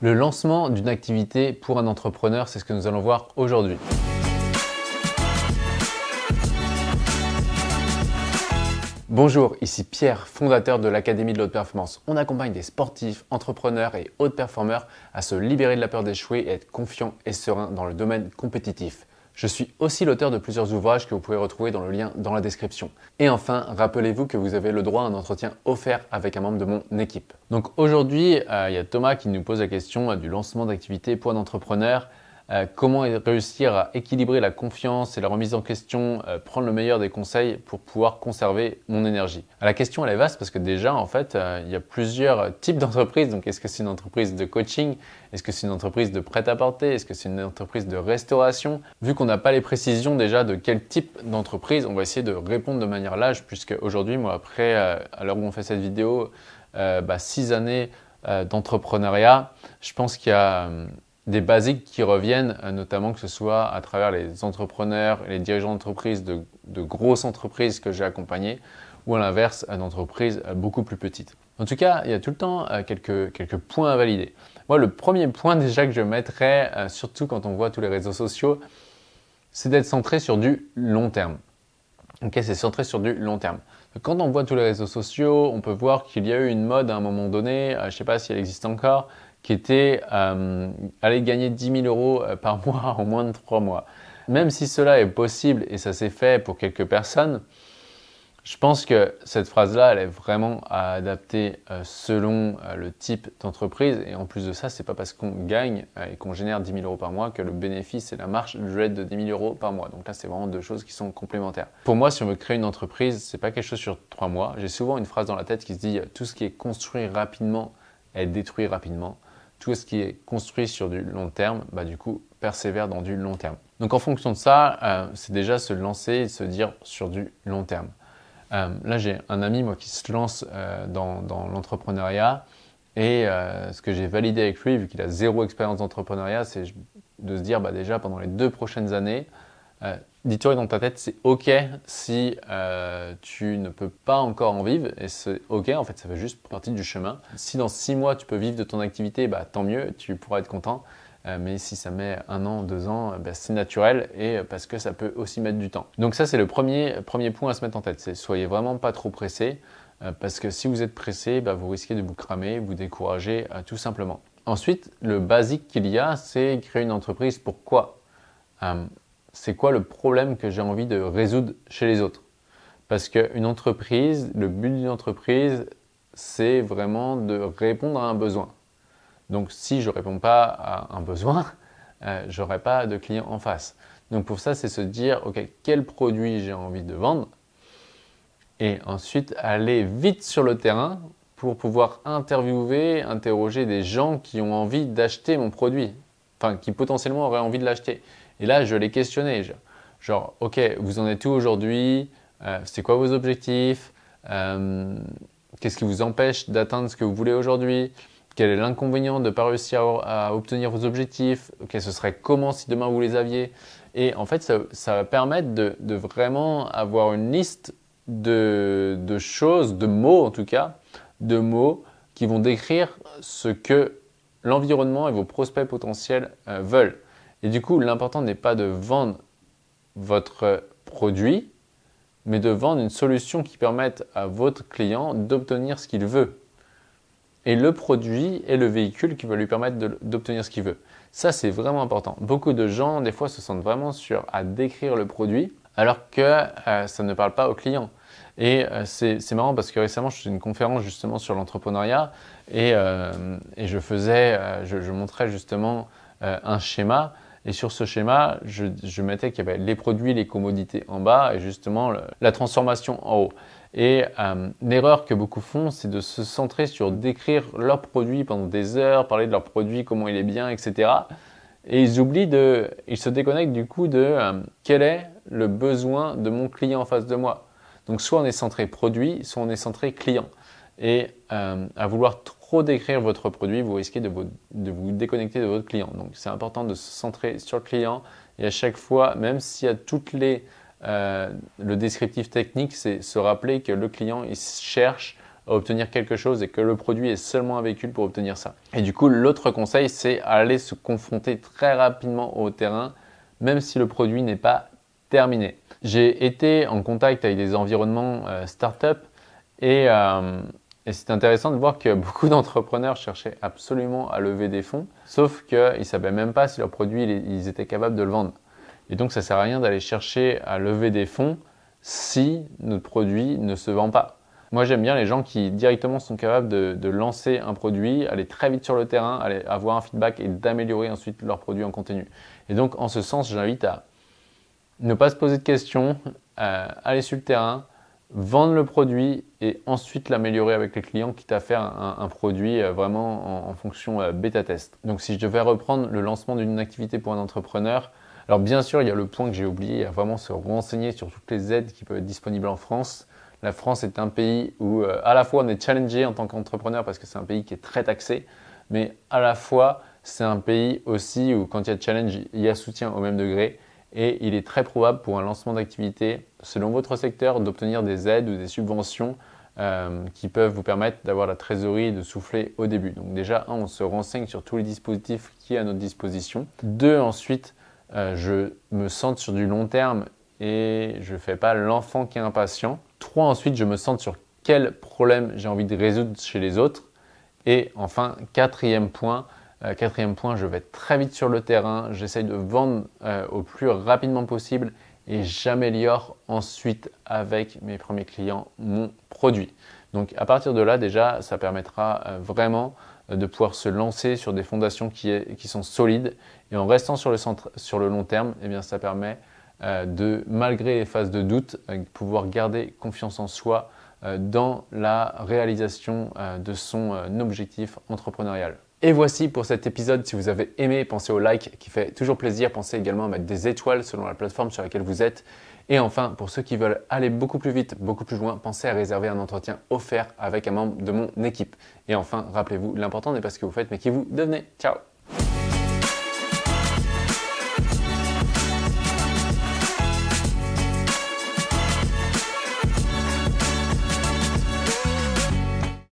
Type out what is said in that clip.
Le lancement d'une activité pour un entrepreneur, c'est ce que nous allons voir aujourd'hui. Bonjour, ici Pierre, fondateur de l'Académie de l'Haute Performance. On accompagne des sportifs, entrepreneurs et hautes performeurs à se libérer de la peur d'échouer et être confiants et sereins dans le domaine compétitif. Je suis aussi l'auteur de plusieurs ouvrages que vous pouvez retrouver dans le lien dans la description. Et enfin, rappelez-vous que vous avez le droit à un entretien offert avec un membre de mon équipe. Donc aujourd'hui, il y a Thomas qui nous pose la question du lancement d'activité pour un entrepreneur. Comment réussir à équilibrer la confiance et la remise en question, prendre le meilleur des conseils pour pouvoir conserver mon énergie. La question elle est vaste parce que déjà en fait il y a plusieurs types d'entreprises. Donc est-ce que c'est une entreprise de coaching? Est-ce que c'est une entreprise de prêt-à-porter? Est-ce que c'est une entreprise de restauration? Vu qu'on n'a pas les précisions déjà de quel type d'entreprise, on va essayer de répondre de manière large puisque aujourd'hui moi après à l'heure où on fait cette vidéo 6 années d'entrepreneuriat, je pense qu'il y a des basiques qui reviennent, notamment que ce soit à travers les entrepreneurs et les dirigeants d'entreprises de grosses entreprises que j'ai accompagnées ou à l'inverse d'entreprises beaucoup plus petites. En tout cas, il y a tout le temps quelques points à valider. Moi, le premier point déjà que je mettrais, surtout quand on voit tous les réseaux sociaux, c'est d'être centré sur du long terme. Ok, c'est centré sur du long terme. Quand on voit tous les réseaux sociaux, on peut voir qu'il y a eu une mode à un moment donné, je ne sais pas si elle existe encore, qui était aller gagner 10 000 euros par mois en moins de 3 mois. Même si cela est possible et ça s'est fait pour quelques personnes, je pense que cette phrase-là, elle est vraiment à adapter selon le type d'entreprise. Et en plus de ça, c'est pas parce qu'on gagne et qu'on génère 10 000 euros par mois que le bénéfice et la marge doivent être de 10 000 euros par mois. Donc là, c'est vraiment deux choses qui sont complémentaires. Pour moi, si on veut créer une entreprise, c'est pas quelque chose sur 3 mois. J'ai souvent une phrase dans la tête qui se dit « tout ce qui est construit rapidement est détruit rapidement ». Tout ce qui est construit sur du long terme, du coup, persévère dans du long terme. Donc en fonction de ça, c'est déjà se lancer et se dire sur du long terme. Là, j'ai un ami moi qui se lance dans l'entrepreneuriat et ce que j'ai validé avec lui, vu qu'il a zéro expérience d'entrepreneuriat, c'est de se dire déjà pendant les 2 prochaines années, dis-toi dans ta tête, c'est OK si tu ne peux pas encore en vivre et c'est OK, en fait, ça fait juste partie du chemin. Si dans 6 mois, tu peux vivre de ton activité, tant mieux, tu pourras être content. Mais si ça met 1 an, 2 ans, c'est naturel et parce que ça peut aussi mettre du temps. Donc ça, c'est le premier point à se mettre en tête. C'est soyez vraiment pas trop pressé parce que si vous êtes pressé, vous risquez de vous cramer, vous décourager tout simplement. Ensuite, le basique qu'il y a, c'est créer une entreprise. Pourquoi? C'est quoi le problème que j'ai envie de résoudre chez les autres? Parce qu'une entreprise, le but d'une entreprise, c'est vraiment de répondre à un besoin. Donc si je ne réponds pas à un besoin, je n'aurai pas de client en face. Donc pour ça, c'est se dire, OK, quel produit j'ai envie de vendre? Et ensuite, aller vite sur le terrain pour pouvoir interroger des gens qui ont envie d'acheter mon produit, enfin qui potentiellement auraient envie de l'acheter. Et là, je les questionnais, genre, OK, vous en êtes où aujourd'hui? C'est quoi vos objectifs? Qu'est-ce qui vous empêche d'atteindre ce que vous voulez aujourd'hui? Quel est l'inconvénient de ne pas réussir à obtenir vos objectifs? OK, ce serait comment si demain vous les aviez? Et en fait, ça va permettre de vraiment avoir une liste de choses, de mots en tout cas, de mots qui vont décrire ce que l'environnement et vos prospects potentiels veulent. Et du coup, l'important n'est pas de vendre votre produit, mais de vendre une solution qui permette à votre client d'obtenir ce qu'il veut. Et le produit est le véhicule qui va lui permettre d'obtenir ce qu'il veut. Ça, c'est vraiment important. Beaucoup de gens, des fois, se sentent vraiment sûrs à décrire le produit, alors que ça ne parle pas au client. Et c'est marrant parce que récemment, je faisais une conférence justement sur l'entrepreneuriat et je montrais justement un schéma. Et sur ce schéma, je mettais qu'il y avait les produits, les commodités en bas et justement la transformation en haut. Et l'erreur que beaucoup font, c'est de se centrer sur décrire leur produit pendant des heures, parler de leur produit, comment il est bien, etc. Et ils se déconnectent du coup de quel est le besoin de mon client en face de moi. Donc soit on est centré produit, soit on est centré client. Et à vouloir trop décrire votre produit, vous risquez de vous déconnecter de votre client. Donc c'est important de se centrer sur le client et à chaque fois, même s'il y a le descriptif technique, c'est se rappeler que le client il cherche à obtenir quelque chose et que le produit est seulement un véhicule pour obtenir ça. Et du coup, l'autre conseil, c'est aller se confronter très rapidement au terrain, même si le produit n'est pas terminé. J'ai été en contact avec des environnements start-up et c'est intéressant de voir que beaucoup d'entrepreneurs cherchaient absolument à lever des fonds, sauf qu'ils ne savaient même pas si leur produit, ils étaient capables de le vendre. Et donc, ça ne sert à rien d'aller chercher à lever des fonds si notre produit ne se vend pas. Moi, j'aime bien les gens qui directement sont capables de lancer un produit, aller très vite sur le terrain, aller avoir un feedback et d'améliorer ensuite leur produit en continu. Et donc, en ce sens, j'invite à ne pas se poser de questions, aller sur le terrain, vendre le produit et ensuite l'améliorer avec les clients, quitte à faire un produit vraiment en fonction bêta-test. Donc, si je devais reprendre le lancement d'une activité pour un entrepreneur, alors bien sûr, il y a le point que j'ai oublié, il y a vraiment se renseigner sur toutes les aides qui peuvent être disponibles en France. La France est un pays où à la fois on est challengé en tant qu'entrepreneur parce que c'est un pays qui est très taxé, mais à la fois c'est un pays aussi où quand il y a challenge, il y a soutien au même degré et il est très probable pour un lancement d'activité, selon votre secteur, d'obtenir des aides ou des subventions qui peuvent vous permettre d'avoir la trésorerie et de souffler au début. Donc déjà, on se renseigne sur tous les dispositifs qui sont à notre disposition. 2, ensuite, je me centre sur du long terme et je ne fais pas l'enfant qui est impatient. 3, ensuite, je me centre sur quel problème j'ai envie de résoudre chez les autres. Et enfin, quatrième point, je vais très vite sur le terrain, j'essaye de vendre au plus rapidement possible et j'améliore ensuite avec mes premiers clients mon produit. Donc à partir de là, déjà, ça permettra vraiment de pouvoir se lancer sur des fondations qui sont solides. Et en restant sur le long terme, eh bien, ça permet de, malgré les phases de doute, pouvoir garder confiance en soi dans la réalisation de son objectif entrepreneurial. Et voici pour cet épisode. Si vous avez aimé, pensez au like qui fait toujours plaisir. Pensez également à mettre des étoiles selon la plateforme sur laquelle vous êtes. Et enfin, pour ceux qui veulent aller beaucoup plus vite, beaucoup plus loin, pensez à réserver un entretien offert avec un membre de mon équipe. Et enfin, rappelez-vous, l'important n'est pas ce que vous faites, mais qui vous devenez. Ciao!